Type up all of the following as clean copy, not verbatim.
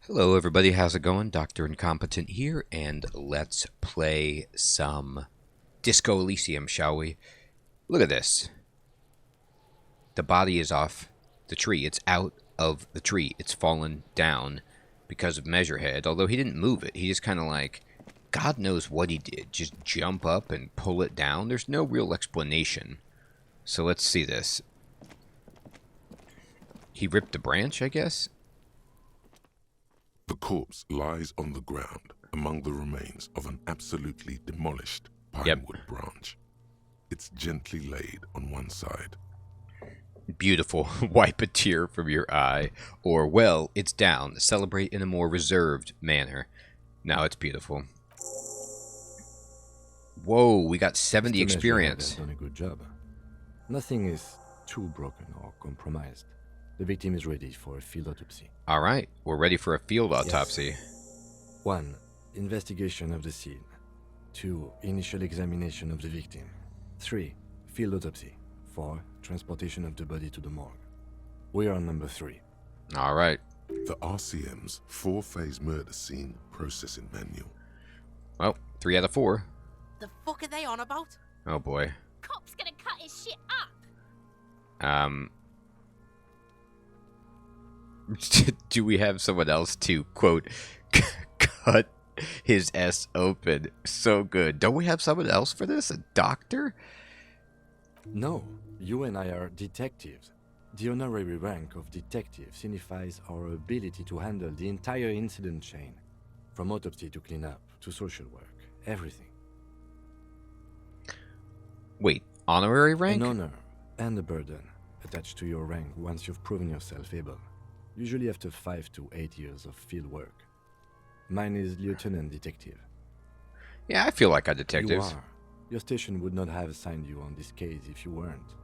Hello everybody, how's it going? Dr. Incompetent here, and let's play some Disco Elysium, shall we? Look at this. The body is off the tree. It's out of the tree. It's fallen down because of Measurehead, although he didn't move it. He just kind of like, God knows what he did. Just jump up and pull it down. There's no real explanation. So let's see this. He ripped a branch, I guess? The corpse lies on the ground among the remains of an absolutely demolished pinewood branch. It's gently laid on one side. Beautiful. Wipe a tear from your eye. Or, well, it's down. Celebrate in a more reserved manner. Now it's beautiful. Whoa, we got 70 experience. Done a good job. Nothing is too broken or compromised. The victim is ready for a field autopsy. All right, we're ready for a field autopsy. Yes. 1. Investigation of the scene. 2. Initial examination of the victim. 3. Field autopsy. 4. Transportation of the body to the morgue. We are on number 3. All right. The RCM's 4-phase murder scene processing manual. Well, 3 out of 4. The fuck are they on about? Oh boy. Cop's gonna cut his shit up. Do we have someone else to, quote, cut his S open? So good. Don't we have someone else for this? A doctor? No, you and I are detectives. The honorary rank of detective signifies our ability to handle the entire incident chain. From autopsy to cleanup to social work. Everything. Wait, honorary rank? An honor and a burden attached to your rank once you've proven yourself able. Usually after 5 to 8 years of field work. Mine is lieutenant detective. Yeah, I feel like a detective. You are. Your station would not have assigned you on this case if you weren't.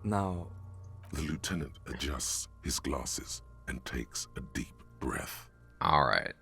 Now... The lieutenant adjusts his glasses and takes a deep breath. Alright,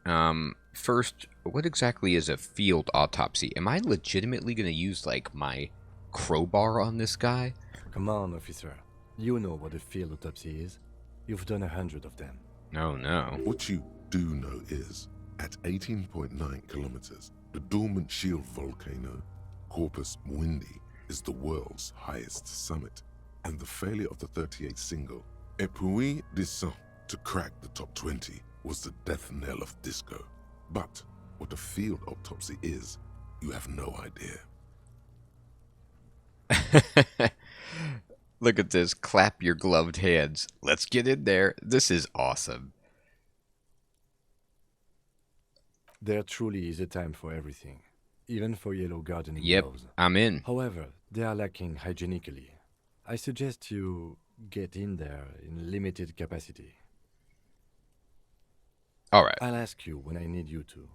first, what exactly is a field autopsy? Am I legitimately going to use, like, my crowbar on this guy? Come on, officer. You know what a field autopsy is. You've done 100 of them. Oh, no. What you do know is, at 18.9 kilometers, the dormant shield volcano, Corpus Muindi, is the world's highest summit, and the failure of the 38 single, Epui Descent, to crack the top 20 was the death knell of disco. But what a field autopsy is, you have no idea. Look at this. Clap your gloved hands. Let's get in there. This is awesome. There truly is a time for everything, even for yellow gardening Yep, gloves. I'm in. However, they are lacking hygienically. I suggest you get in there in limited capacity. All right. I'll ask you when I need you to.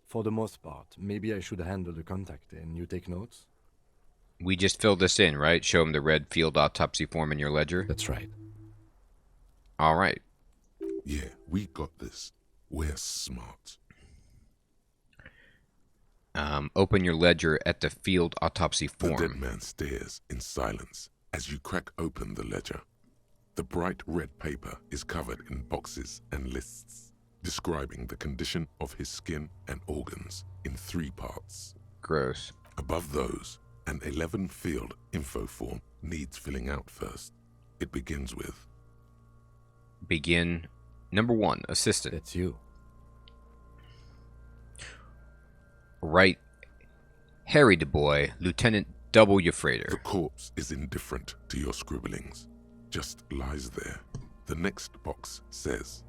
For the most part, maybe I should handle the contact and you take notes? We just fill this in, right? Show him the red field autopsy form in your ledger? That's right. All right. Yeah, we got this. We're smart. Open your ledger at the field autopsy The dead form. man stares in silence as you crack open the ledger. The bright red paper is covered in boxes and lists, describing the condition of his skin and organs in 3 parts. Gross. Above those, an 11-field info form needs filling out first. It begins with... Begin. Number 1, assistant. That's you. Right. Harry the boy, Lieutenant W. The Freighter. corpse is indifferent to your scribblings, just lies there. The next box says...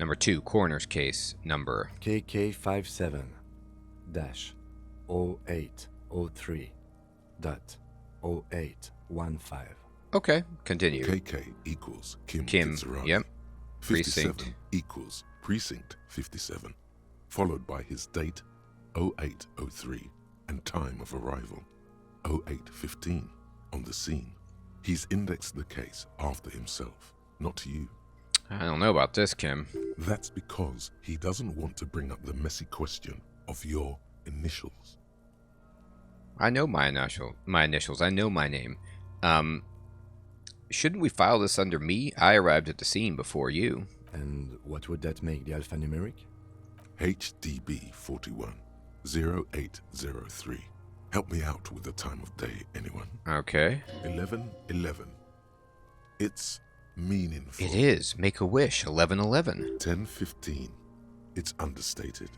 Number 2, coroner's case. Number... KK57-0803.0815. Okay, continue. KK equals Kim Kim, Fitzgerald. yep. 57 Precinct. equals Precinct 57, followed by his date 0803 and time of arrival 0815 on the scene. He's indexed the case after himself, not you. I don't know about this, Kim. That's because he doesn't want to bring up the messy question of your initials. I know my initials. I know my name. Shouldn't we file this under me? I arrived at the scene before you. And what would that make the alphanumeric? HDB 41 0803. Help me out with the time of day, anyone? Okay. 1111. It's meaningful. It is. Make a wish. 1111. 1015. It's understated.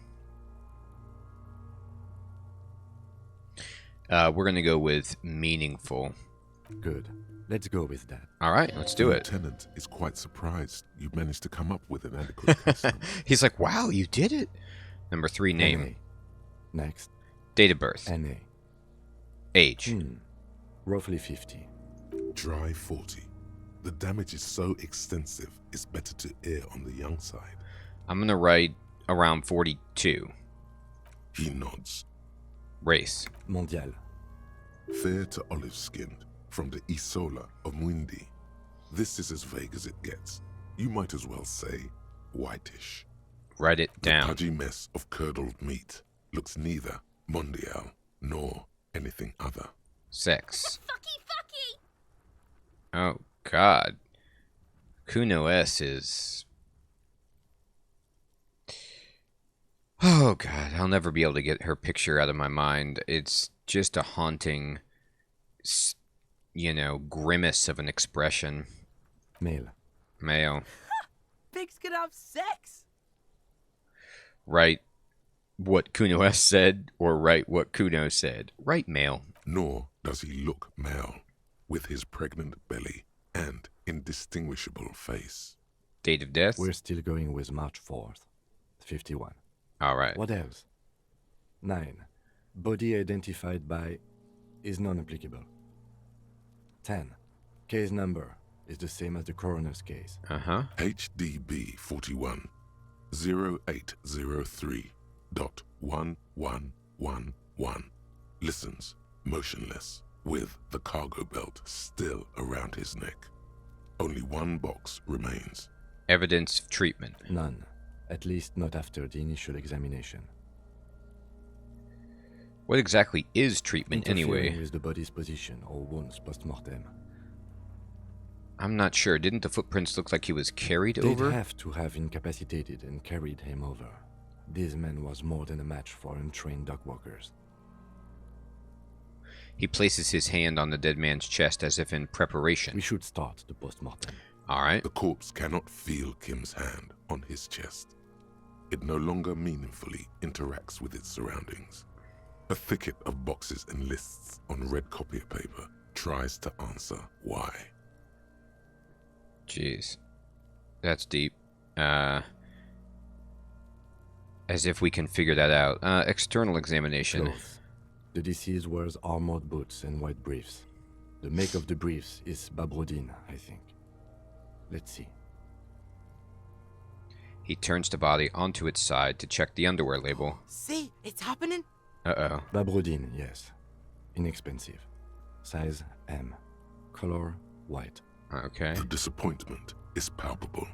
We're going to go with meaningful. Good. Let's go with that. All right, let's do the it. Lieutenant is quite surprised you managed to come up with an adequate case number. He's like, wow, you did it. Number 3, name. NA. Next. Date of birth. NA. Age. Roughly 50. Dry 40. The damage is so extensive, it's better to err on the young side. I'm going to write around 42. He nods. Race. Mondial. Fair to olive-skinned, from the Isola of Mwindi. This is as vague as it gets. You might as well say whitish. Write it The down. pudgy mess of curdled meat looks neither mondial nor anything other. Sex. Fucky! Oh, God. Kuno S is... Oh, God. I'll never be able to get her picture out of my mind. It's just a haunting, grimace of an expression. Male. Male. Pigs can have sex. Write what Kuno S said, or write what Kuno said. Write male. Nor does he look male, with his pregnant belly and indistinguishable face. Date of death. We're still going with March 4th. 51. All right. What else? 9. Body identified by is non-applicable. 10. Case number is the same as the coroner's case. Uh-huh. HDB 41 0803.1111 listens motionless with the cargo belt still around his neck. Only one box remains. Evidence of treatment. None. At least not after the initial examination. What exactly is treatment Interfering anyway? with the body's position or wounds post-mortem. I'm not sure. Didn't the footprints look like he was carried They'd over? have to have incapacitated and carried him over. This man was more than a match for untrained dog walkers. He places his hand on the dead man's chest as if in preparation. We should start the post-mortem. All right. The corpse cannot feel Kim's hand on his chest. It no longer meaningfully interacts with its surroundings. A thicket of boxes and lists on red copier paper tries to answer why. Jeez. That's deep. As if we can figure that out. External examination. Clothes. The deceased wears armored boots and white briefs. The make of the briefs is Babrodine, I think. Let's see. He turns the body onto its side to check the underwear label. See, it's happening. Uh-oh. Babrodine, yes. Inexpensive. Size M. Color white. Okay. The disappointment is palpable.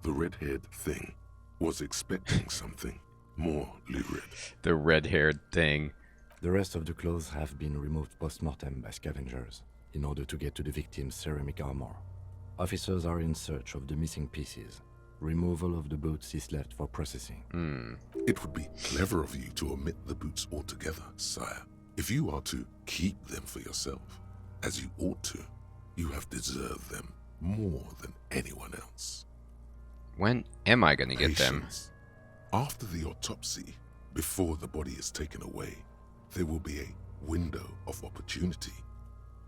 The red-haired thing was expecting something more lurid. The red-haired thing. The rest of the clothes have been removed post-mortem by scavengers in order to get to the victim's ceramic armor. Officers are in search of the missing pieces. Removal of the boots is left for processing. It would be clever of you to omit the boots altogether, sire. If you are to keep them for yourself, as you ought to, you have deserved them more than anyone else. When am I going to get them? Patience. After the autopsy, before the body is taken away, there will be a window of opportunity.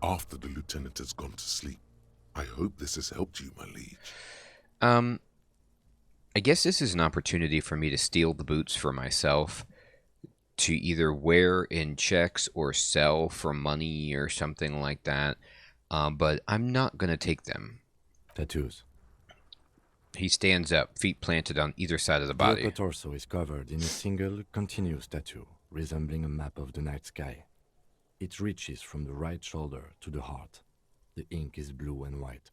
After the lieutenant has gone to sleep. I hope this has helped you, my liege. I guess this is an opportunity for me to steal the boots for myself, to either wear in checks or sell for money or something like that. But I'm not going to take them. Tattoos. He stands up, feet planted on either side of the The body. upper torso is covered in a single, continuous tattoo, resembling a map of the night sky. It reaches from the right shoulder to the heart. The ink is blue and white.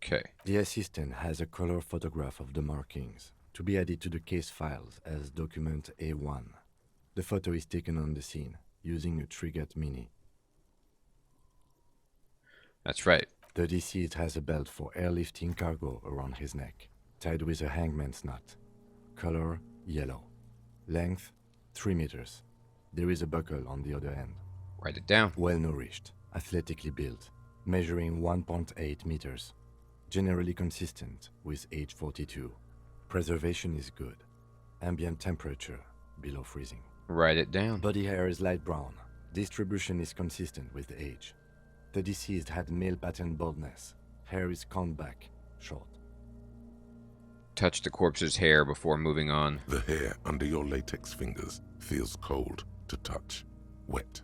Okay. The assistant has a color photograph of the markings, to be added to the case files as document A1. The photo is taken on the scene, using a Trigat Mini. That's right. The deceased has a belt for airlifting cargo around his neck, tied with a hangman's knot. Color yellow. Length 3 meters. There is a buckle on the other end. Write it down. Well nourished, athletically built, measuring 1.8 meters. Generally consistent with age 42. Preservation is good. Ambient temperature below freezing. Write it down. Body hair is light brown. Distribution is consistent with the age. The deceased had male pattern baldness. Hair is combed back, short. Touch the corpse's hair before moving on. The hair under your latex fingers feels cold to touch, wet.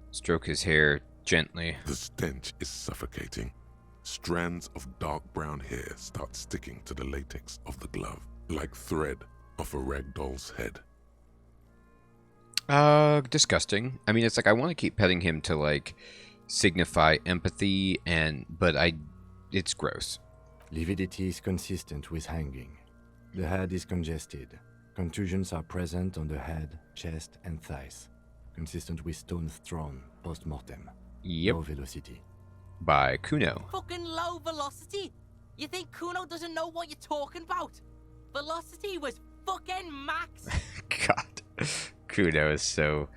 Stroke his hair gently. The stench is suffocating. Strands of dark brown hair start sticking to the latex of the glove, like thread off a ragdoll's head. Disgusting. I mean, it's like I want to keep petting him to like signify empathy, but it's gross. Lividity is consistent with hanging. The head is congested. Contusions are present on the head, chest, and thighs. Consistent with stones thrown post-mortem. Yep. Low velocity. By Kuno. Fucking low velocity. You think Kuno doesn't know what you're talking about? Velocity was fucking max. God. Kuno is so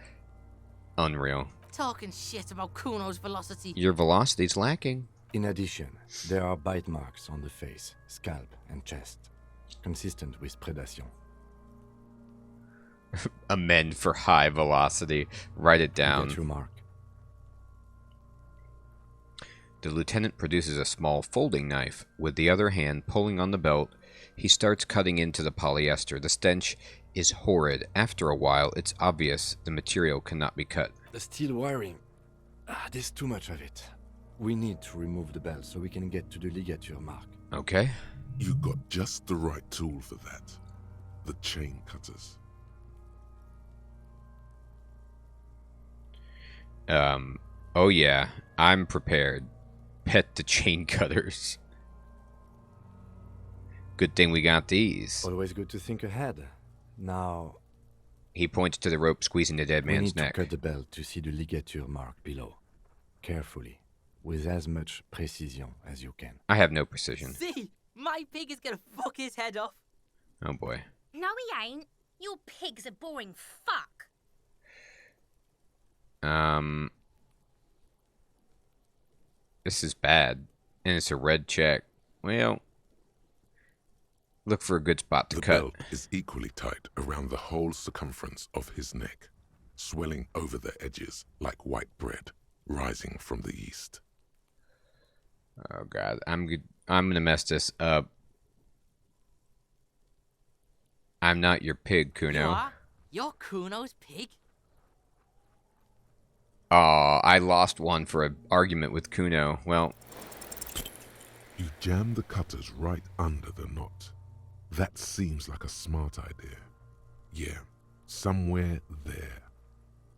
unreal. Talking shit about Kuno's velocity. Your velocity's lacking. In addition, there are bite marks on the face, scalp, and chest. Consistent with predation. Amend for high velocity. Write it down. Ligature mark. The lieutenant produces a small folding knife. With the other hand pulling on the belt, he starts cutting into the polyester. The stench is horrid. After a while, it's obvious the material cannot be cut. The steel wiring. There's too much of it. We need to remove the belt so we can get to the ligature mark. Okay. You got just the right tool for that. The chain cutters. Oh yeah, I'm prepared. Pet the chain cutters. Good thing we got these. Always good to think ahead. Now, He points to the rope squeezing the dead we man's need neck. to cut the belt to see the ligature mark below. Carefully, with as much precision as you can. I have no precision. See, my pig is gonna fuck his head off. Oh boy. No, he ain't. Your pig's a boring fuck. This is bad. And it's a red check. Well, look for a good spot to The cut. belt is equally tight around the whole circumference of his neck, swelling over the edges like white bread rising from the east. Oh god, I'm gonna mess this up. I'm not your pig, You Kuno. are? You're Kuno's pig? Aw, I lost one for an argument with Kuno. Well, You jam the cutters right under the knot. That seems like a smart idea. Yeah, somewhere there.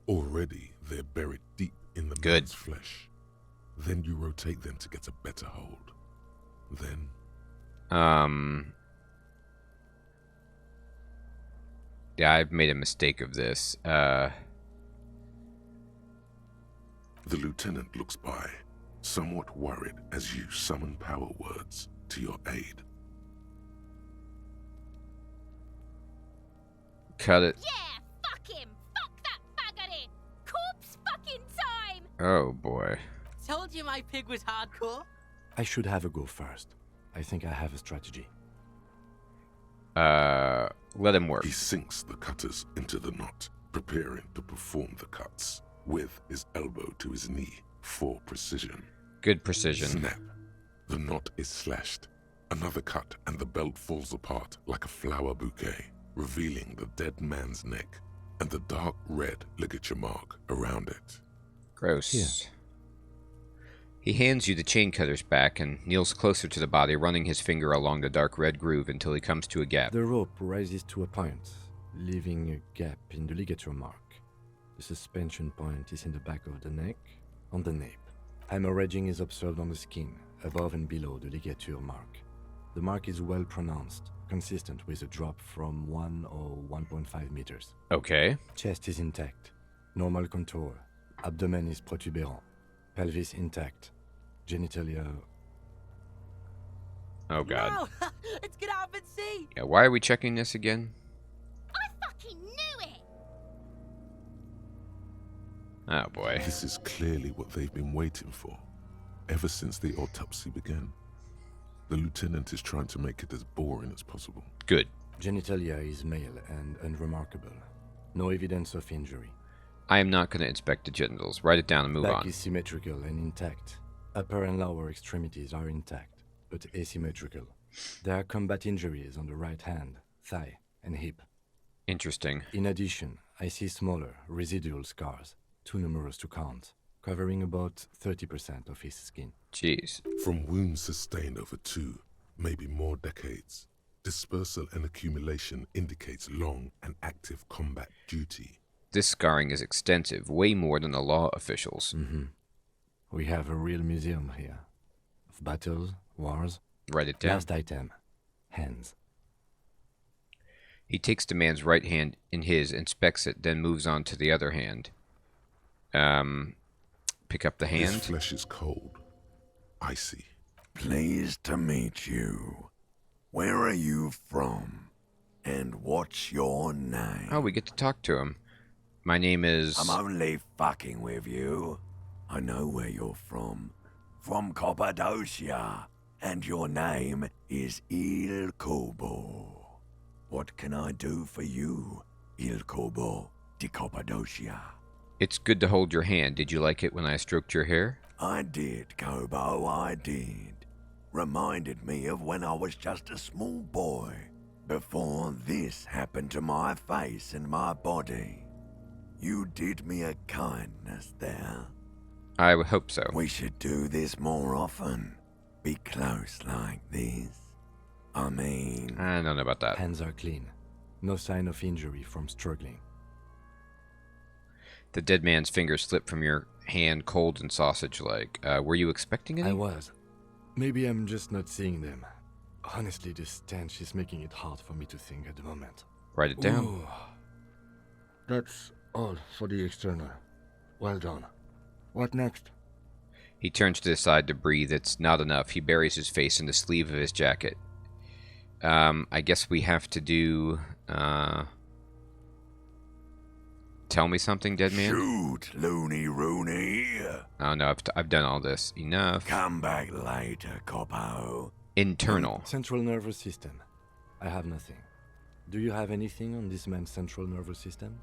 Already they're buried deep in the Good. man's flesh. Then you rotate them to get a better hold. Then yeah, I've made a mistake of this. the lieutenant looks by, somewhat worried as you summon power words to your aid. Cut it. Yeah, fuck him. Fuck that faggoty. Corpse fucking time. Oh boy. Told you my pig was hardcore. I should have a go first. I think I have a strategy. Let him work. He sinks the cutters into the knot, preparing to perform the cuts, with his elbow to his knee for precision. Good precision. Snap. The knot is slashed. Another cut and the belt falls apart like a flower bouquet, revealing the dead man's neck and the dark red ligature mark around it. Gross. Here. He hands you the chain cutters back and kneels closer to the body, running his finger along the dark red groove until he comes to a gap. The rope rises to a point, leaving a gap in the ligature mark. The suspension point is in the back of the neck, on the nape. Hemorrhaging is observed on the skin, above and below the ligature mark. The mark is well pronounced, consistent with a drop from 1 or 1.5 meters. Okay. Chest is intact, normal contour. Abdomen is protuberant. Pelvis intact. Genitalia. Oh god. No, let's get out and see. Yeah, why are we checking this again? Oh boy. This is clearly what they've been waiting for, ever since the autopsy began. The lieutenant is trying to make it as boring as possible. Good. Genitalia is male and unremarkable. No evidence of injury. I am not going to inspect the genitals. Write it down and move Back on. is symmetrical and intact. Upper and lower extremities are intact, but asymmetrical. There are combat injuries on the right hand, thigh, and hip. Interesting. In addition, I see smaller, residual scars, too numerous to count, covering about 30% of his skin. Jeez. From wounds sustained over 2, maybe more decades, dispersal and accumulation indicates long and active combat duty. This scarring is extensive, way more than the law officials. We have a real museum here. Of battles, wars. Write it down. Last item. Hands. He takes the man's right hand in his, inspects it, then moves on to the other hand. Pick up the His hand. flesh is cold, icy. Pleased to meet you. Where are you from? And what's your name? Oh, we get to talk to him. My name is... I'm only fucking with you. I know where you're from. From Cappadocia. And your name is Il Kobo. What can I do for you, Il Kobo di Cappadocia? It's good to hold your hand. Did you like it when I stroked your hair? I did, Kobo, I did. Reminded me of when I was just a small boy, before this happened to my face and my body. You did me a kindness there. I would hope so. We should do this more often. Be close like this. I mean... I don't know about that. Hands are clean. No sign of injury from struggling. The dead man's fingers slip from your hand cold and sausage-like. Were you expecting any? I was. Maybe I'm just not seeing them. Honestly, this stench is making it hard for me to think at the moment. Write it down. Ooh. That's all for the external. Well done. What next? He turns to the side to breathe. It's not enough. He buries his face in the sleeve of his jacket. I guess we have to do... Tell me something, dead man? Shoot, loony rooney. Oh no, I've done all this. Enough. Come back later, Copo. Internal. Central nervous system. I have nothing. Do you have anything on this man's central nervous system?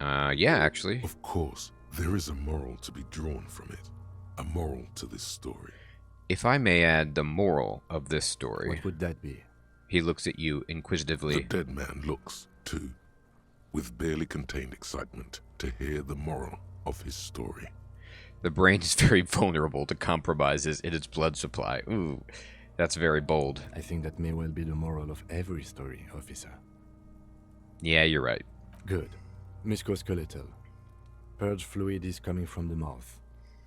Yeah, actually. Of course, there is a moral to be drawn from it. A moral to this story. If I may add the moral of this story. What would that be? He looks at you The inquisitively. dead man looks, too, with barely contained excitement to hear the moral of his story. The brain is very vulnerable to compromises in its blood supply. Ooh, that's very bold. I think that may well be the moral of every story, officer. Yeah, you're right. Good. Musculoskeletal. Purge fluid is coming from the mouth.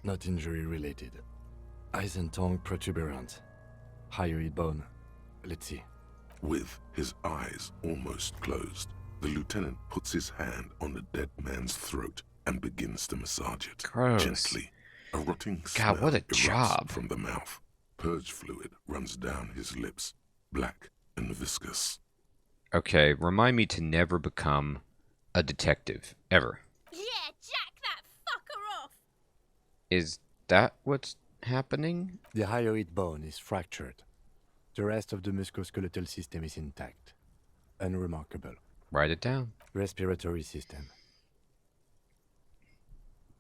Not injury related. Eyes and tongue protuberant. Hyoid bone. Let's see. With his eyes almost closed, the lieutenant puts his hand on the dead man's throat and begins to massage it. Gross. Gently. A rotting God, smell what a erupts job. from the mouth. Purge fluid runs down his lips, black and viscous. Okay, remind me to never become a detective. Ever. Yeah, jack that fucker off! Is that what's happening? The hyoid bone is fractured. The rest of the musculoskeletal system is intact. Unremarkable. Write it down. Respiratory system.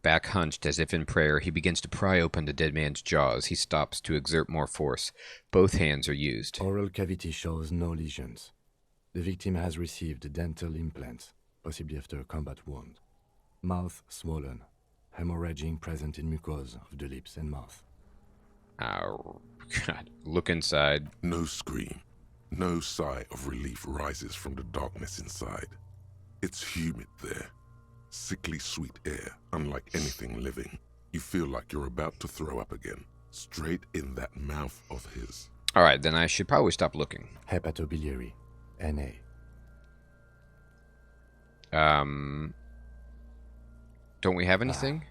Back hunched as if in prayer, he begins to pry open the dead man's jaws. He stops to exert more force. Both hands are used. Oral cavity shows no lesions. The victim has received dental implants, possibly after a combat wound. Mouth swollen. Hemorrhaging present in mucosa of the lips and mouth. Oh, God. Look inside. No scream, no sigh of relief rises from the darkness inside. It's humid there. Sickly sweet air, unlike anything living. You feel like you're about to throw up again, straight in that mouth of his. Alright, then I should probably stop looking. Hepatobiliary. NA. Don't we have anything?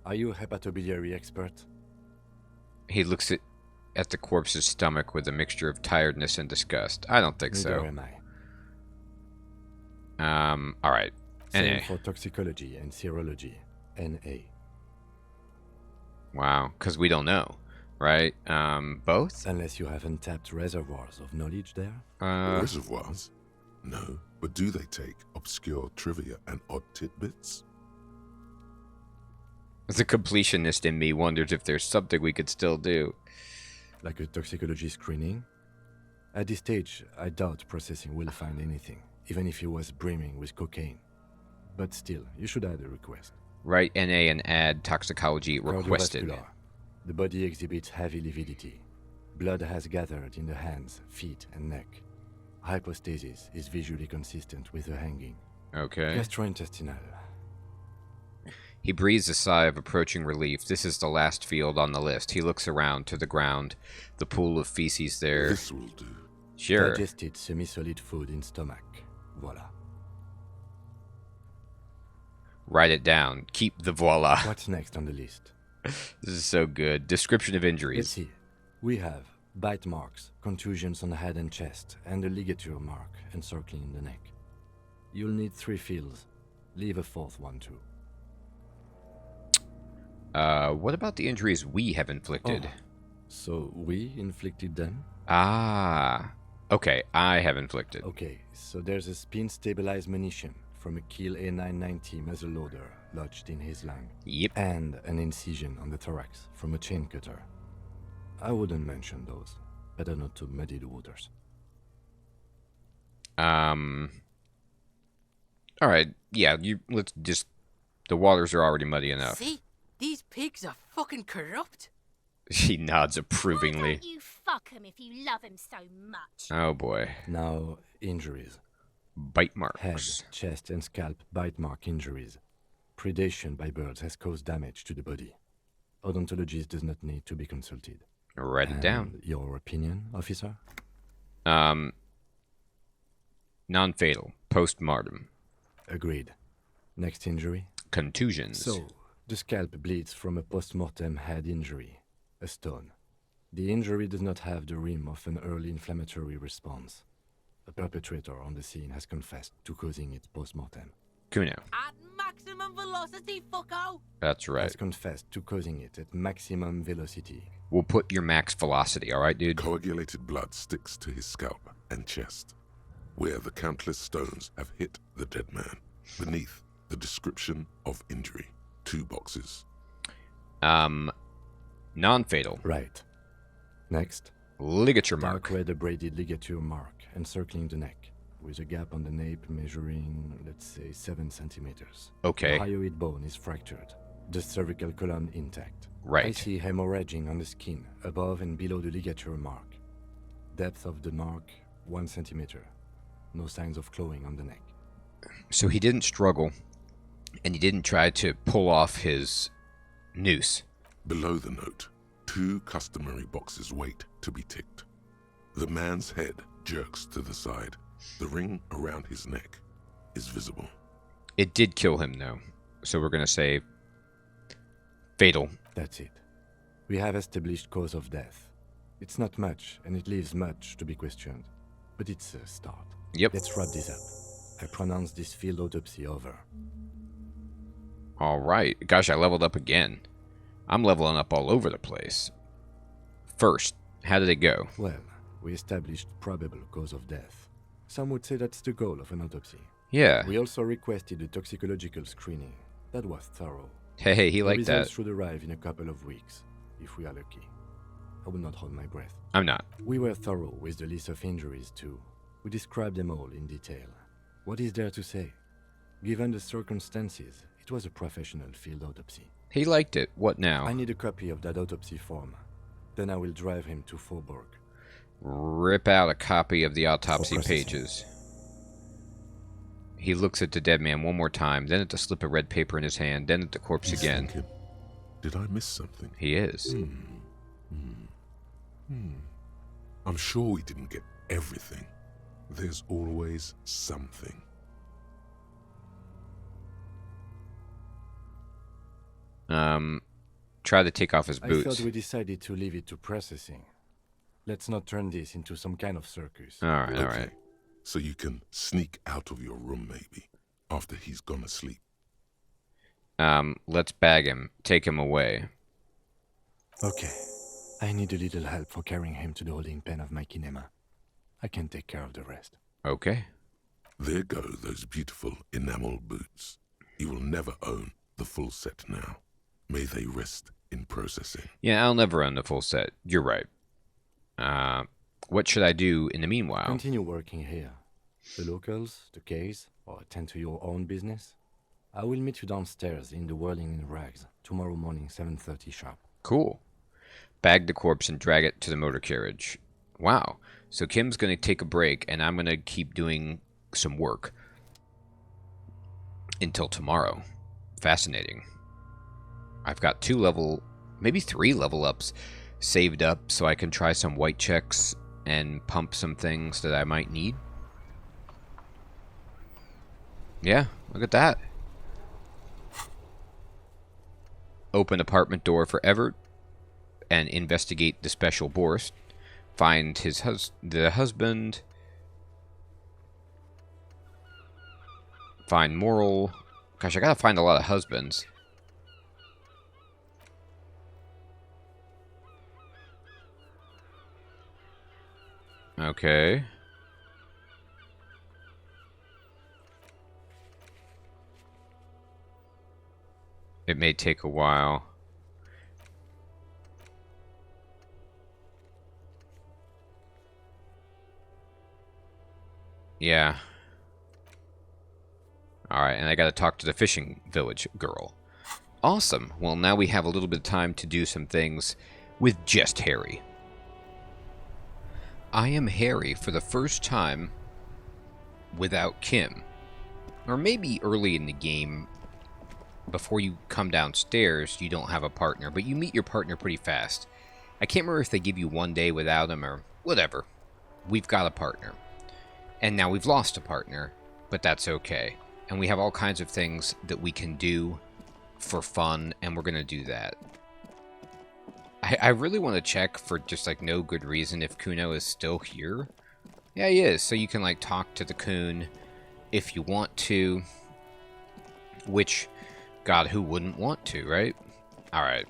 Are you a hepatobiliary expert? He looks at the corpse's stomach with a mixture of tiredness and disgust. I don't think Neither so. am I. Alright. Same NA. for toxicology and serology. NA. Wow, because we don't know, right? Both? Unless you have untapped reservoirs of knowledge there. Reservoirs? No, but do they take obscure trivia and odd tidbits? The completionist in me wonders if there's something we could still do. Like a toxicology screening? At this stage, I doubt processing will find anything, even if he was brimming with cocaine. But still, you should add a request. Write NA and add toxicology requested. Cardiovascular. The body exhibits heavy lividity. Blood has gathered in the hands, feet, and neck. Hypostasis is visually consistent with the hanging. Okay. Gastrointestinal. He breathes a sigh of approaching relief. This is the last field on the list. He looks around to the ground. The pool of feces there. This will do. Sure. Digested semi-solid food in stomach. Voila. Write it down. Keep the voila. What's next on the list? This is so good. Description of Let's injuries. see. We have bite marks, contusions on the head and chest, and a ligature mark encircling the neck. You'll need 3 fields. Leave a 4th one too. What about the injuries we have inflicted? Oh, so we inflicted them? Ah. Okay, I have inflicted. Okay, so there's a spin-stabilized munition from a Kiel A990 muzzleloader lodged in his lung. Yep. And an incision on the thorax from a chain cutter. I wouldn't mention those. Better not to muddy the waters. Alright, yeah, let's just... The waters are already muddy enough. See? These pigs are fucking corrupt. He nods Why approvingly. don't you fuck him if you love him so much? Oh boy. Now, injuries. Bite Head, marks. chest, and scalp bite mark injuries. Predation by birds has caused damage to the body. Odontologist does not need to be consulted. Write it down. And your opinion, officer? Non-fatal. Post-mortem. Agreed. Next injury? Contusions. So, the scalp bleeds from a post-mortem head injury, a stone. The injury does not have the rim of an early inflammatory response. The perpetrator on the scene has confessed to causing it post-mortem. Kuno. At maximum velocity, fucko! That's right. Has confessed to causing it at maximum velocity. We'll put your max velocity, alright, dude? Coagulated blood sticks to his scalp and chest, where the countless stones have hit the dead man. Beneath, the description of injury. 2 boxes. Non-fatal. Right. Next. Ligature Dark mark. red abraded ligature mark encircling the neck, with a gap on the nape measuring, let's say, 7 centimeters. Okay. The hyoid bone is fractured. The cervical column intact. Right. I see hemorrhaging on the skin, above and below the ligature mark. Depth of the mark, 1 centimeter. No signs of clawing on the neck. So he didn't struggle, and he didn't try to pull off his noose. Below the note, 2 customary boxes wait to be ticked. The man's head jerks to the side. The ring around his neck is visible. It did kill him, though. So we're going to say fatal. That's it. We have established cause of death. It's not much, and it leaves much to be questioned. But it's a start. Yep. Let's wrap this up. I pronounce this field autopsy over. All right. Gosh, I leveled up again. I'm leveling up all over the place. First, how did it go? Well, we established probable cause of death. Some would say that's the goal of an autopsy. Yeah. We also requested a toxicological screening. That was thorough. Hey, he The liked results that. should arrive in a couple of weeks, if we are lucky. I would not hold my breath. I'm not. We were thorough with the list of injuries, too. We described them all in detail. What is there to say? Given the circumstances, it was a professional field autopsy. He liked it. What now? I need a copy of that autopsy form. Then I will drive him to Faubourg. Rip out a copy of the autopsy processing. pages. He looks at the dead man one more time, then at the slip of red paper in his hand, then at the corpse He's again. thinking, did I miss something? He is. I'm sure we didn't get everything. There's always something. Try to take off his I boots. thought we decided to leave it to processing. Let's not turn this into some kind of circus. Alright, Okay, alright. so you can sneak out of your room maybe, after he's gone asleep. Let's bag him. Take him away. Okay. I need a little help for carrying him to the holding pen of my kinema. I can take care of the rest. Okay. There go those beautiful enamel boots. You will never own the full set now. May they rest in processing. Yeah, I'll never own the full set. You're right. What should I do in the meanwhile? Continue working here. The locals, the case, or attend to your own business. I will meet you downstairs in the Whirling in Rags tomorrow morning, 7:30 sharp. Cool. Bag the corpse and drag it to the motor carriage. Wow. So Kim's going to take a break, and I'm going to keep doing some work until tomorrow. Fascinating. I've got 2 level, maybe 3 level ups saved up so I can try some white checks and pump some things that I might need. Yeah, look at that. Open apartment door for Everett and investigate the special Borst. Find his the husband. Find moral. Gosh, I gotta find a lot of husbands. Okay. It may take a while. Yeah. Alright, and I gotta talk to the fishing village girl. Awesome. Well, now we have a little bit of time to do some things with just Harry. I am Harry for the first time without Kim. Or maybe early in the game, before you come downstairs, you don't have a partner, but you meet your partner pretty fast. I can't remember if they give you 1 day without him or whatever. We've got a partner. And now we've lost a partner, but that's okay. And we have all kinds of things that we can do for fun, and we're going to do that. I really want to check for just like no good reason if Kuno is still here. Yeah, he is. So you can like talk to the Coon if you want to. Which, God, who wouldn't want to, right? Alright.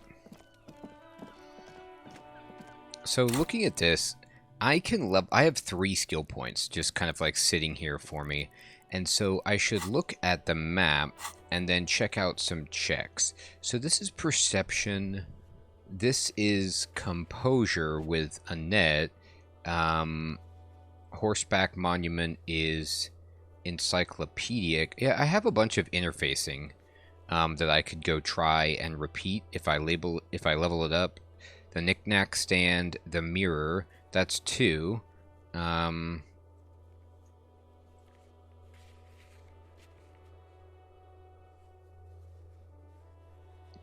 So looking at this, I have 3 skill points just kind of like sitting here for me. And so I should look at the map and then check out some checks. So this is perception. This is composure with Annette. Horseback monument is encyclopedic. Yeah, I have a bunch of interfacing that I could go try and repeat if I level it up. The knick-knack stand, the mirror, that's 2.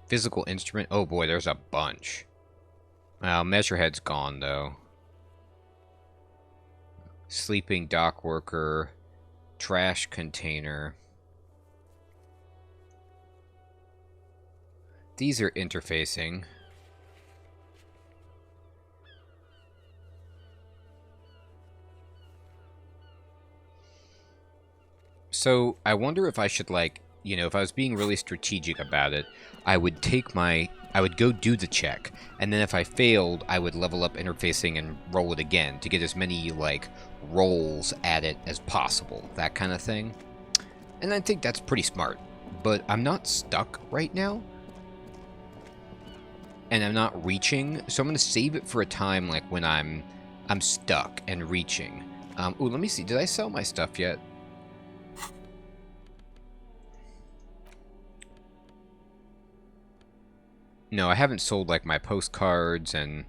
Physical instrument. Oh boy, there's a bunch. Well, Measurehead's gone though. Sleeping dock worker. Trash container. These are interfacing. So I wonder if I should like, you know, if I was being really strategic about it, I would go do the check, and then if I failed, I would level up interfacing and roll it again to get as many like rolls at it as possible, that kind of thing. And I think that's pretty smart, but I'm not stuck right now. And I'm not reaching, so I'm going to save it for a time like when I'm stuck and reaching. Ooh, let me see. Did I sell my stuff yet? No, I haven't sold like my postcards and,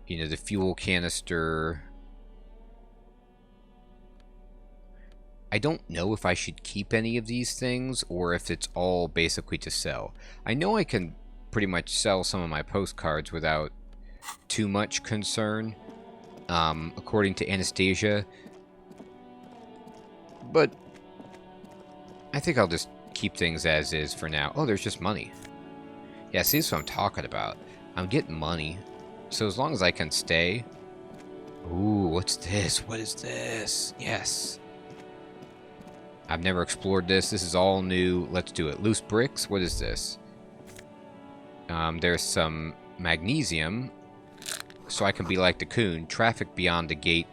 you know, the fuel canister. I don't know if I should keep any of these things or if it's all basically to sell. I know I can pretty much sell some of my postcards without too much concern, according to Anastasia. But I think I'll just keep things as is for now. Oh, there's just money. Yeah, see, that's what I'm talking about. I'm getting money. So as long as I can stay... Ooh, what's this? What is this? Yes. I've never explored this. This is all new. Let's do it. Loose bricks? What is this? There's some magnesium, so I can be like the coon. Traffic beyond the gate.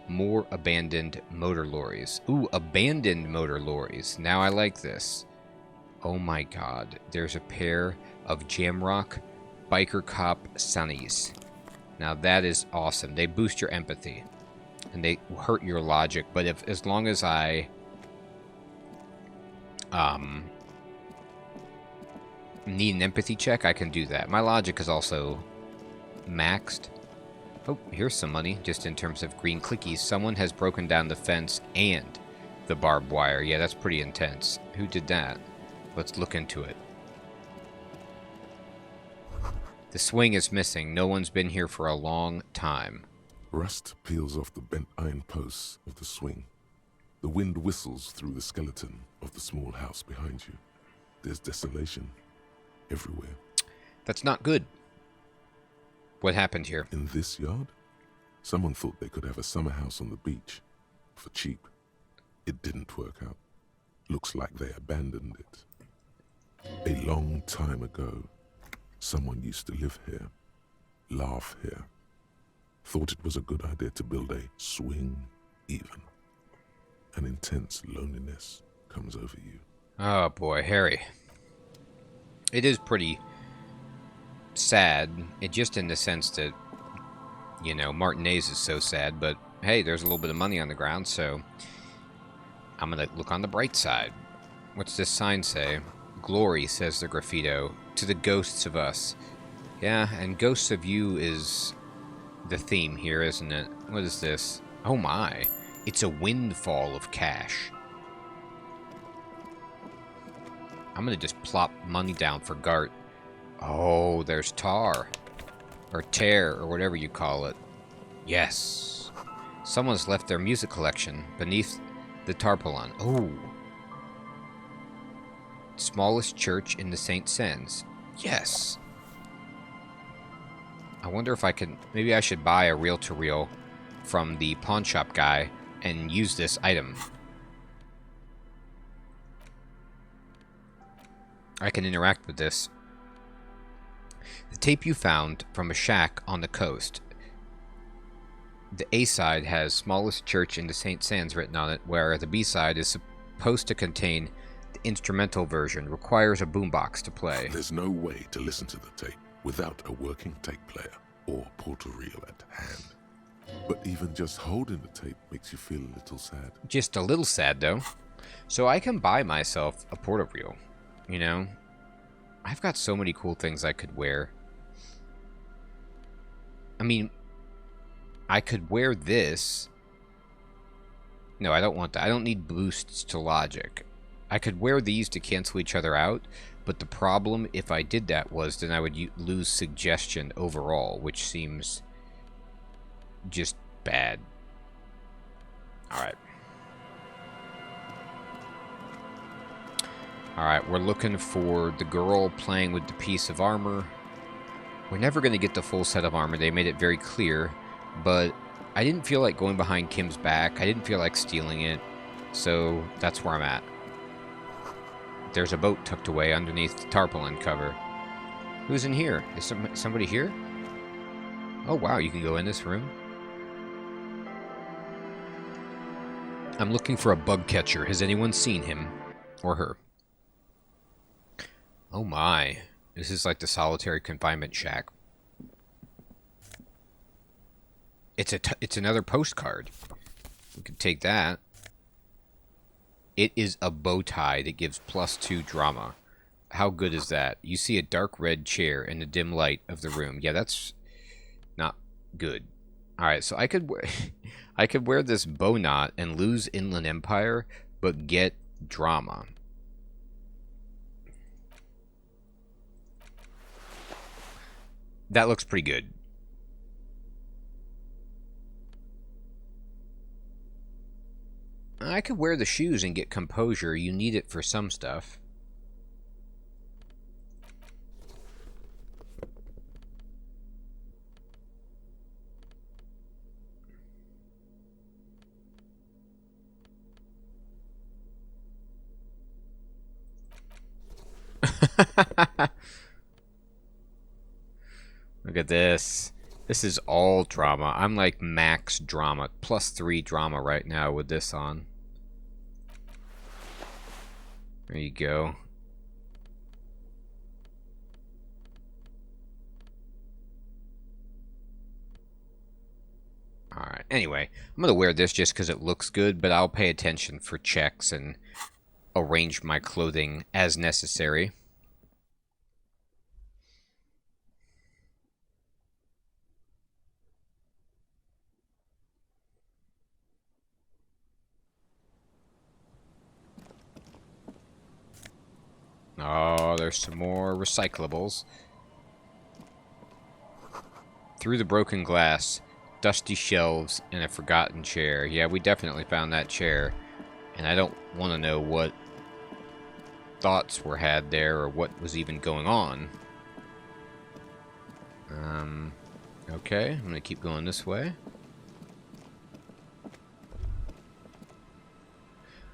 More abandoned motor lorries. Ooh, abandoned motor lorries. Now I like this. Oh my god. There's a pair of Jamrock Biker Cop Sunnies. Now that is awesome. They boost your empathy. And they hurt your logic. But as long as I... need an empathy check, I can do that. My logic is also maxed. Oh, here's some money, just in terms of green clickies. Someone has broken down the fence and the barbed wire. Yeah, that's pretty intense. Who did that? Let's look into it. The swing is missing. No one's been here for a long time. Rust peels off the bent iron posts of the swing. The wind whistles through the skeleton of the small house behind you. There's desolation everywhere. That's not good. What happened here? In this yard, someone thought they could have a summer house on the beach for cheap. It didn't work out. Looks like they abandoned it. A long time ago, someone used to live here, laugh here. Thought it was a good idea to build a swing even. An intense loneliness comes over you. Oh boy, Harry. It is pretty sad, just in the sense that, you know, Martinez is so sad, but hey, there's a little bit of money on the ground, so I'm gonna look on the bright side. What's this sign say? Glory, says the graffito, to the ghosts of us. Yeah, and ghosts of you is the theme here, isn't it? What is this? Oh my, it's a windfall of cash. I'm gonna just plop money down for Gart. Oh, there's tar. Or tear, or whatever you call it. Yes. Someone's left their music collection beneath the tarpaulin. Oh. Smallest church in the St. Sens. Yes. I wonder if I can... Maybe I should buy a reel-to-reel from the pawn shop guy and use this item. I can interact with this. The tape you found from a shack on the coast. The A-side has smallest church in the St. Sens written on it, where the B-side is supposed to contain the instrumental version, requires a boombox to play. There's no way to listen to the tape without a working tape player or portal-reel at hand. But even just holding the tape makes you feel a little sad. Just a little sad, though. So I can buy myself a portal-reel, you know? I've got so many cool things I could wear. I mean, I could wear this. No, I don't want that. I don't need boosts to logic. I could wear these to cancel each other out, but the problem if I did that was then I would lose suggestion overall, which seems just bad. Alright. Alright, we're looking for the girl playing with the piece of armor. We're never going to get the full set of armor. They made it very clear, but I didn't feel like going behind Kim's back. I didn't feel like stealing it, so that's where I'm at. There's a boat tucked away underneath the tarpaulin cover. Who's in here? Is somebody here? Oh wow, you can go in this room. I'm looking for a bug catcher. Has anyone seen him? Or her? Oh my. This is like the solitary confinement shack. It's another postcard. We could take that. It is a bow tie that gives +2 drama. How good is that? You see a dark red chair in the dim light of the room. Yeah, that's not good. Alright, so I could wear I could wear this bow knot and lose Inland Empire, but get drama. That looks pretty good. I could wear the shoes and get composure. You need it for some stuff. Look at this. This is all drama. I'm like max drama. +3 drama right now with this on. There you go. Alright, anyway. I'm going to wear this just because it looks good, but I'll pay attention for checks and arrange my clothing as necessary. Oh, there's some more recyclables. Through the broken glass, dusty shelves, and a forgotten chair. Yeah, we definitely found that chair. And I don't want to know what thoughts were had there or what was even going on. Okay, I'm going to keep going this way.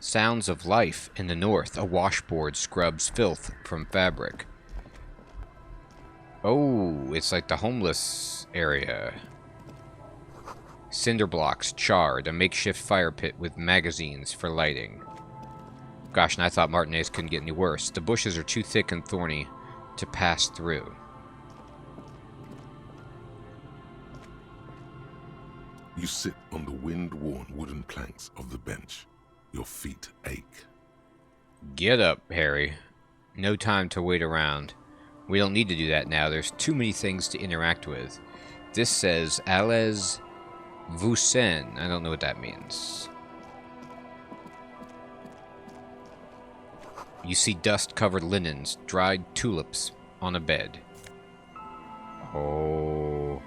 Sounds of life in the north. A washboard scrubs filth from fabric. Oh, it's like the homeless area. Cinder blocks charred. A makeshift fire pit with magazines for lighting. Gosh, and I thought Martinez couldn't get any worse. The bushes are too thick and thorny to pass through. You sit on the wind-worn wooden planks of the bench. Your feet ache. Get up, Harry. No time to wait around. We don't need to do that now. There's too many things to interact with. This says, Allez vous en. I don't know what that means. You see dust-covered linens, dried tulips on a bed. Oh.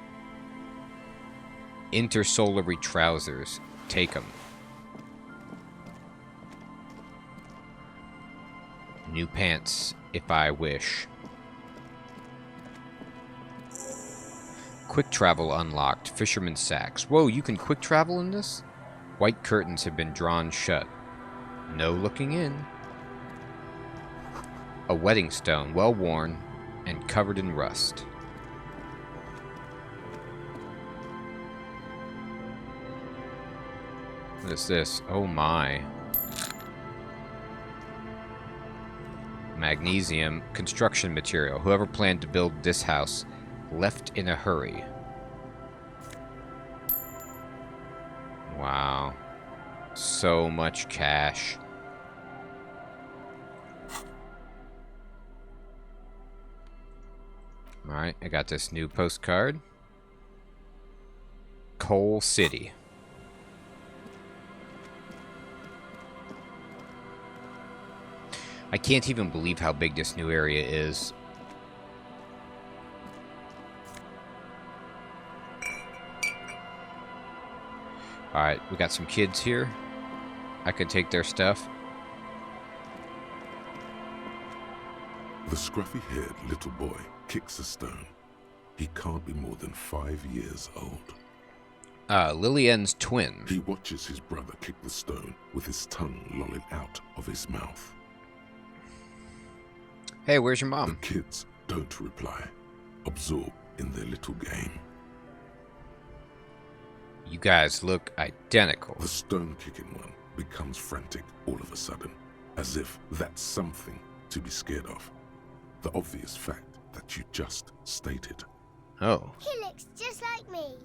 Intersolary trousers. Take 'em. New pants, if I wish. Quick travel unlocked. Fisherman's sacks. Whoa, you can quick travel in this? White curtains have been drawn shut. No looking in. A wedding stone, well worn and covered in rust. What is this? Oh my. Magnesium construction material. Whoever planned to build this house left in a hurry. Wow. So much cash. Alright, I got this new postcard. Coal City. I can't even believe how big this new area is. Alright, we got some kids here. I could take their stuff. The scruffy-haired little boy kicks a stone. He can't be more than 5 years old. Lillian's twin. He watches his brother kick the stone with his tongue lolling out of his mouth. Hey, where's your The mom? kids don't reply, absorbed in their little game. You guys look identical. The stone-kicking one becomes frantic all of a sudden, as if that's something to be scared of. The obvious fact that you just stated. Oh. He looks just like me.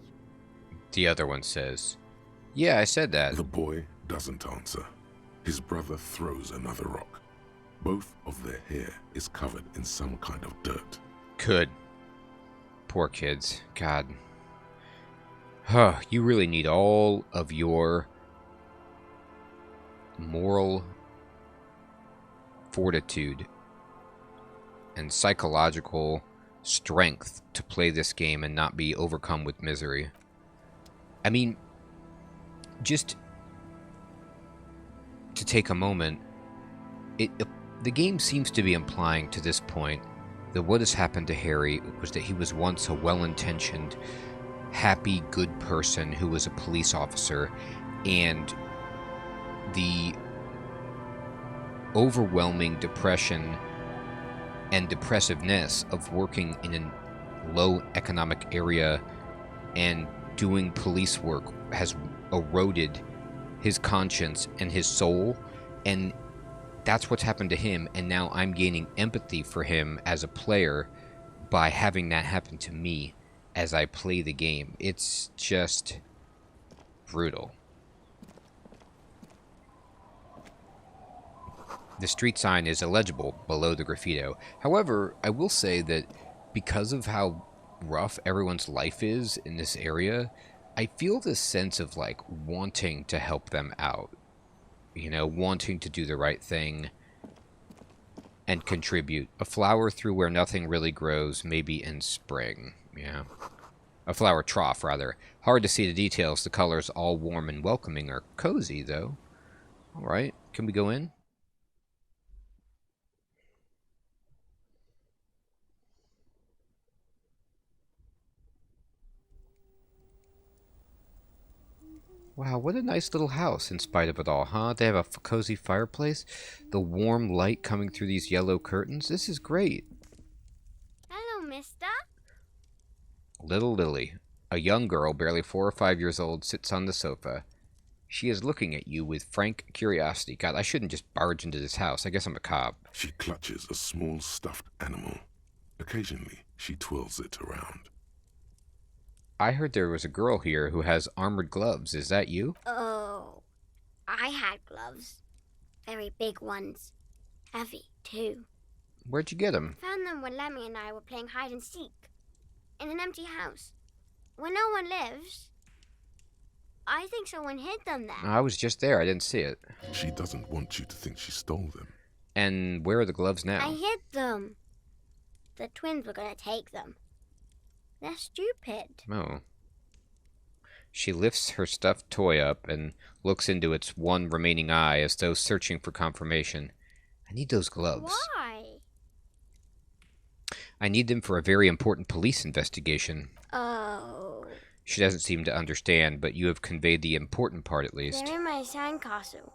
The other one says, yeah, I said that. The boy doesn't answer. His brother throws another rock. Both of their hair is covered in some kind of dirt. Could. Poor kids. God. Huh, you really need all of your moral fortitude and psychological strength to play this game and not be overcome with misery. I mean, just to take a moment, the game seems to be implying to this point that what has happened to Harry was that he was once a well-intentioned, happy, good person who was a police officer, and the overwhelming depression and depressiveness of working in an low economic area, and doing police work has eroded his conscience and his soul, and that's what's happened to him, and now I'm gaining empathy for him as a player by having that happen to me as I play the game. It's just brutal. The street sign is illegible below the graffito. However, I will say that because of how rough everyone's life is in this area, I feel this sense of, like, wanting to help them out. You know, wanting to do the right thing and contribute. A flower through where nothing really grows, maybe in spring. Yeah. A flower trough, rather. Hard to see the details. The colors, all warm and welcoming, are cozy, though. Alright, can we go in? Wow, what a nice little house in spite of it all, huh? They have a cozy fireplace, the warm light coming through these yellow curtains. This is great. Hello, mister. Little Lily, a young girl, barely 4 or 5 years old, sits on the sofa. She is looking at you with frank curiosity. God, I shouldn't just barge into this house. I guess I'm a cop. She clutches a small stuffed animal. Occasionally, she twirls it around. I heard there was a girl here who has armored gloves. Is that you? Oh, I had gloves. Very big ones. Heavy, too. Where'd you get them? Found them when Lemmy and I were playing hide and seek. In an empty house. Where no one lives. I think someone hid them there. I was just there. I didn't see it. She doesn't want you to think she stole them. And where are the gloves now? I hid them. The twins were gonna take them. They're stupid. Oh. She lifts her stuffed toy up and looks into its one remaining eye as though searching for confirmation. I need those gloves. Why? I need them for a very important police investigation. Oh. She doesn't seem to understand, but you have conveyed the important part at least. They're in my sandcastle.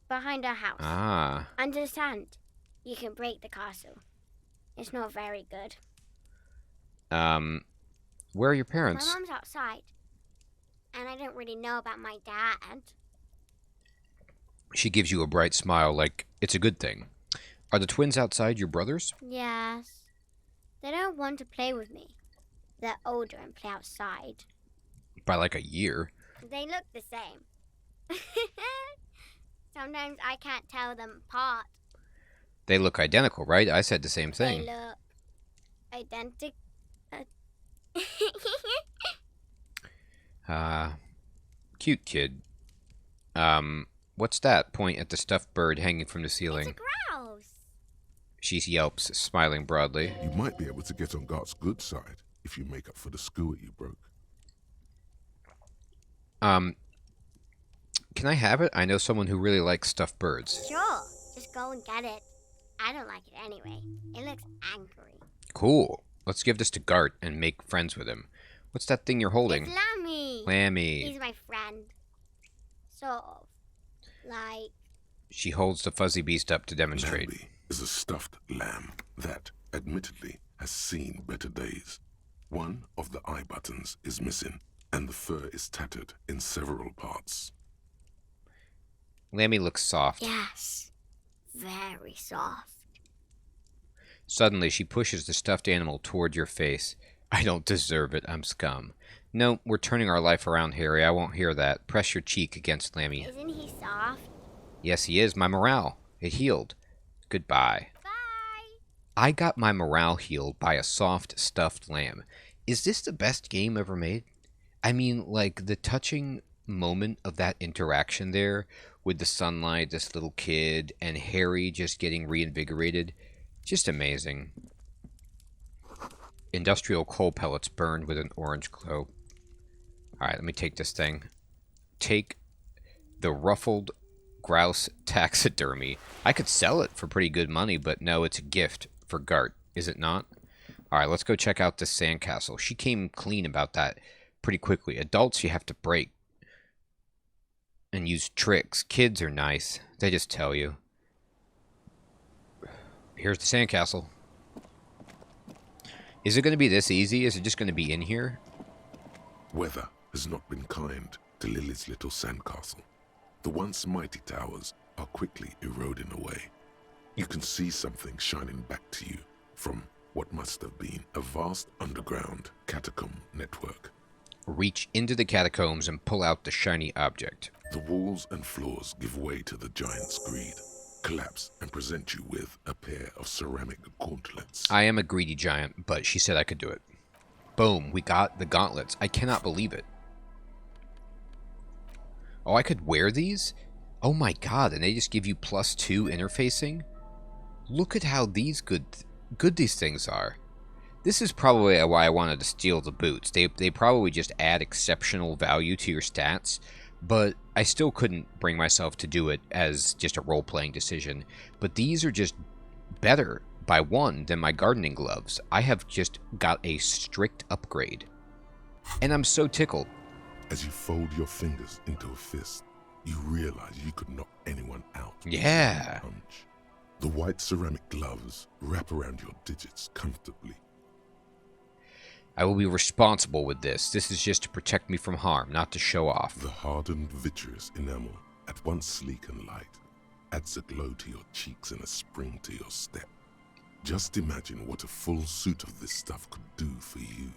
Behind our house. Ah. Under the sand. You can break the castle. It's not very good. Where are your parents? My mom's outside. And I don't really know about my dad. She gives you a bright smile, like it's a good thing. Are the twins outside your brothers? Yes. They don't want to play with me. They're older and play outside. By like a year. They look the same. Sometimes I can't tell them apart. They look identical, right? I said the same They thing. look identical. Cute kid. What's that? Point at the stuffed bird hanging from the ceiling. It's a grouse. She yelps, smiling broadly. You might be able to get on Gart's good side if you make up for the skewet you broke. Can I have it? I know someone who really likes stuffed birds. Sure. Just go and get it. I don't like it anyway. It looks angry. Cool. Let's give this to Gart and make friends with him. What's that thing you're holding? It's Lammy. Lammy. He's my friend. Sort of. Like... She holds the fuzzy beast up to demonstrate. Lamby is a stuffed lamb that, admittedly, has seen better days. One of the eye buttons is missing, and the fur is tattered in several parts. Lammy looks soft. Yes. Very soft. Suddenly, she pushes the stuffed animal toward your face. I don't deserve it. I'm scum. No, we're turning our life around, Harry. I won't hear that. Press your cheek against Lammy. Isn't he soft? Yes, he is. My morale. It healed. Goodbye. Bye. I got my morale healed by a soft, stuffed lamb. Is this the best game ever made? I mean, like, the touching moment of that interaction there with the sunlight, this little kid, and Harry just getting reinvigorated. Just amazing. Industrial coal pellets burned with an orange glow. Alright, let me take this thing. Take the ruffled grouse taxidermy. I could sell it for pretty good money, but no, it's a gift for Gart, is it not? Alright, let's go check out this sandcastle. She came clean about that pretty quickly. Adults you have to break and use tricks. Kids are nice. They just tell you. Here's the sandcastle. Is it going to be this easy? Is it just going to be in here? Weather has not been kind to Lily's little sandcastle. The once mighty towers are quickly eroding away. You can see something shining back to you from what must have been a vast underground catacomb network. Reach into the catacombs and pull out the shiny object. The walls and floors give way to the giant's greed, collapse and present you with a pair of ceramic gauntlets. I am a greedy giant, but she said I could do it. Boom, we got the gauntlets. I cannot believe it. Oh, I could wear these? Oh my god, and they just give you +2 interfacing? Look at how these good these things are. This is probably why I wanted to steal the boots. They probably just add exceptional value to your stats, but I still couldn't bring myself to do it as just a role-playing decision. But these are just better by 1 than my gardening gloves. I have just got a strict upgrade. And I'm so tickled. As you fold your fingers into a fist, you realize you could knock anyone out. Yeah. With a punch. The white ceramic gloves wrap around your digits comfortably. I will be responsible with this. This is just to protect me from harm, not to show off. The hardened vitreous enamel, at once sleek and light, adds a glow to your cheeks and a spring to your step. Just imagine what a full suit of this stuff could do for you.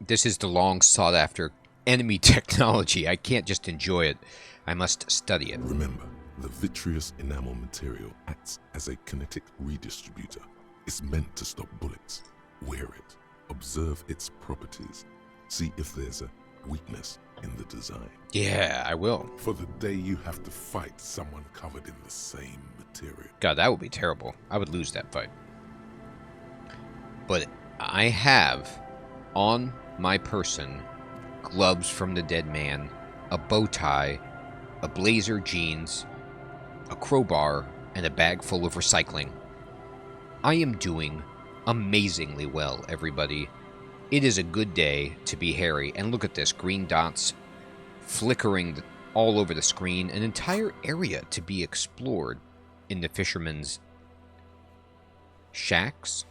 This is the long sought after enemy technology. I can't just enjoy it. I must study it. Remember, the vitreous enamel material acts as a kinetic redistributor. It's meant to stop bullets. Wear it. Observe its properties. See if there's a weakness in the design. Yeah, I will. For the day you have to fight someone covered in the same material. God, that would be terrible. I would lose that fight. But I have on my person gloves from the dead man, a bow tie, a blazer, jeans, a crowbar, and a bag full of recycling. I am doing amazingly well, everybody. It is a good day to be Harry, and look at this, green dots flickering all over the screen, an entire area to be explored in the fishermen's shacks.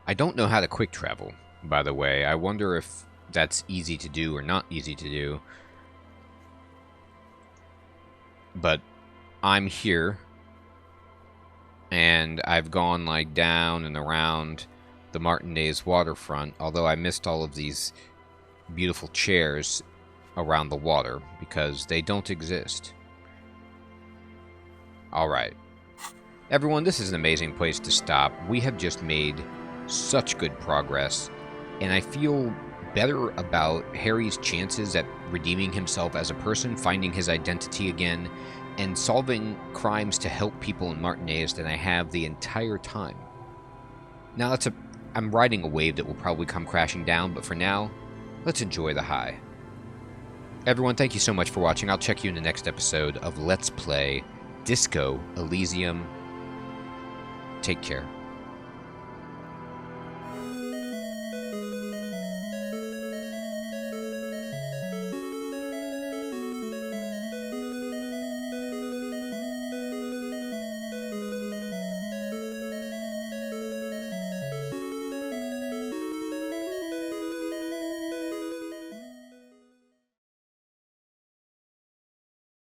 I don't know how to quick travel, by the way. I wonder if that's easy to do or not easy to do. But I'm here, and I've gone like down and around the Martindale's waterfront, although I missed all of these beautiful chairs around the water because they don't exist. Alright. Everyone, this is an amazing place to stop. We have just made such good progress, and I feel better about Harry's chances at redeeming himself as a person, finding his identity again, and solving crimes to help people in Martinaise than I have the entire time. Now I'm riding a wave that will probably come crashing down, but for now, let's enjoy the high. Everyone, thank you so much for watching. I'll check you in the next episode of Let's Play Disco Elysium. Take care.